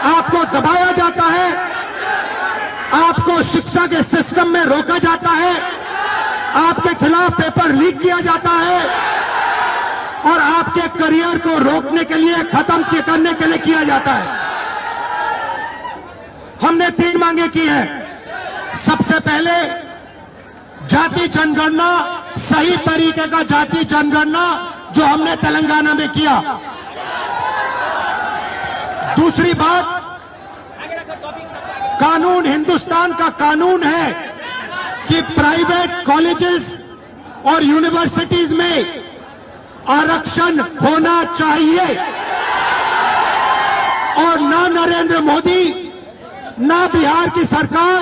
आपको दबाया जाता है, आपको शिक्षा के सिस्टम में रोका जाता है, आपके खिलाफ पेपर लीक किया जाता है और आपके करियर को रोकने के लिए, खत्म करने के लिए किया जाता है। हमने 3 मांगे की हैं। सबसे पहले जाति जनगणना, सही तरीके का जाति जनगणना जो हमने तेलंगाना में किया। दूसरी बात, कानून, हिंदुस्तान का कानून है कि प्राइवेट कॉलेजेस और यूनिवर्सिटीज में आरक्षण होना चाहिए और ना नरेंद्र मोदी ना बिहार की सरकार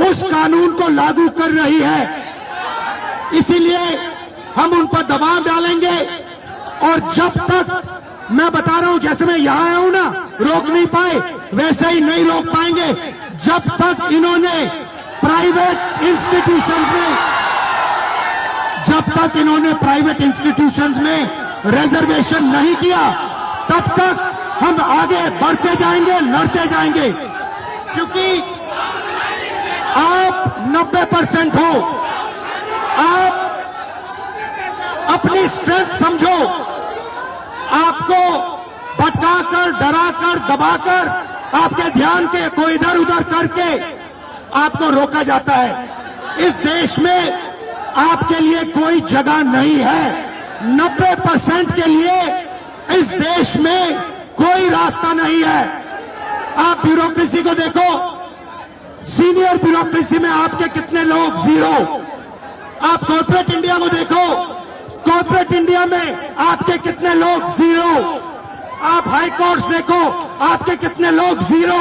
उस कानून को लागू कर रही है। इसीलिए हम उन पर दबाव डालेंगे और जब तक, मैं बता रहा हूं, जैसे मैं यहां आया हूं ना, रोक नहीं पाए, वैसे ही नहीं रोक पाएंगे जब तक इन्होंने प्राइवेट इंस्टीट्यूशंस में रिजर्वेशन नहीं किया, तब तक हम आगे बढ़ते जाएंगे, लड़ते जाएंगे। क्योंकि आप 90% हो, आप अपनी स्ट्रेंथ समझो। आपको भटकाकर, डराकर, दबाकर, आपके ध्यान को इधर उधर करके आपको रोका जाता है। इस देश में आपके लिए कोई जगह नहीं है। 90% के लिए इस देश में कोई रास्ता नहीं है। आप ब्यूरोक्रेसी को देखो, सीनियर ब्यूरोक्रेसी में आपके कितने लोग, 0। आप कॉर्पोरेट इंडिया को देखो, कॉर्पोरेट इंडिया में आपके कितने लोग, 0। आप हाई कोर्ट्स देखो, आपके कितने लोग, 0।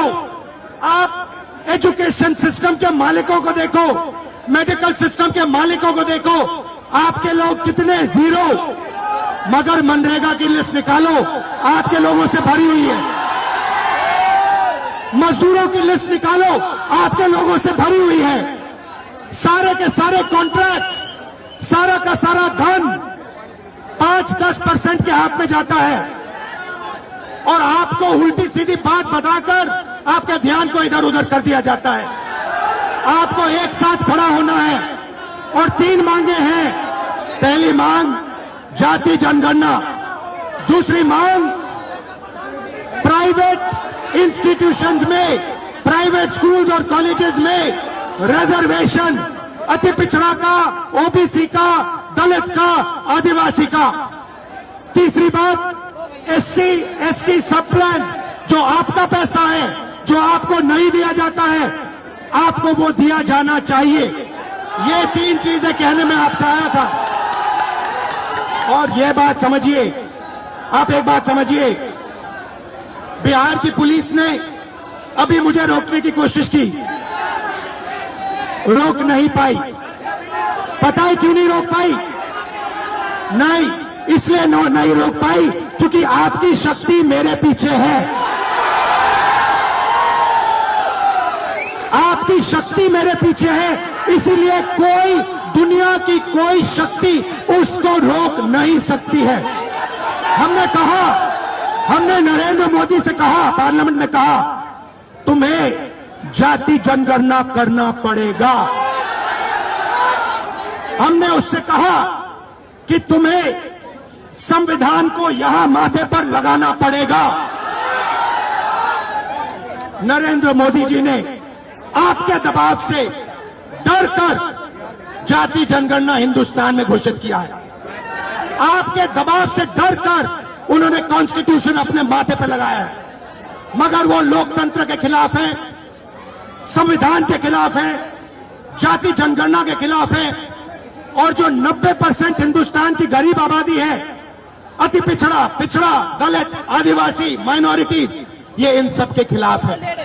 आप एजुकेशन सिस्टम के मालिकों को देखो, मेडिकल सिस्टम के मालिकों को देखो, आपके लोग कितने, 0। मगर मनरेगा की लिस्ट निकालो, आपके लोगों से भरी हुई है। मजदूरों की लिस्ट निकालो, आपके लोगों से भरी हुई है। सारे के सारे कॉन्ट्रैक्ट्स, सारा का सारा धन 5-10% के हाथ में जाता है और आपको उल्टी सीधी बात बताकर आपके ध्यान को इधर उधर कर दिया जाता है। आपको एक साथ खड़ा होना है और 3 मांगे हैं। पहली मांग जाति जनगणना, दूसरी मांग प्राइवेट इंस्टीट्यूशंस में, प्राइवेट स्कूल और कॉलेजेस में रिजर्वेशन, अति पिछड़ा का, ओबीसी का, दलित का, आदिवासी का। तीसरी बात, SC ST सब प्लान, जो आपका पैसा है, जो आपको नहीं दिया जाता है, आपको वो दिया जाना चाहिए। ये 3 चीजें कहने में आपसे आया था। और ये बात समझिए, आप एक बात समझिए, बिहार की पुलिस ने अभी मुझे रोकने की कोशिश की, रोक नहीं पाई। पता है क्यों नहीं रोक पाई? नहीं, इसलिए नहीं रोक पाई क्योंकि आपकी शक्ति मेरे पीछे है। आपकी शक्ति मेरे पीछे है, इसीलिए कोई, दुनिया की कोई शक्ति उसको रोक नहीं सकती है। हमने कहा, हमने नरेंद्र मोदी से कहा, पार्लियामेंट में कहा, तुम्हें जाति जनगणना करना पड़ेगा। हमने उससे कहा कि तुम्हें संविधान को यहां माथे पर लगाना पड़ेगा। नरेंद्र मोदी जी ने आपके दबाव से डरकर जाति जनगणना हिंदुस्तान में घोषित किया है। आपके दबाव से डरकर उन्होंने कॉन्स्टिट्यूशन अपने माथे पर लगाया है। मगर वो लोकतंत्र के खिलाफ है, संविधान के खिलाफ है, जाति जनगणना के खिलाफ है। और जो 90% हिंदुस्तान की गरीब आबादी है, अति पिछड़ा, दलित, आदिवासी, माइनॉरिटीज, ये इन सब के खिलाफ है।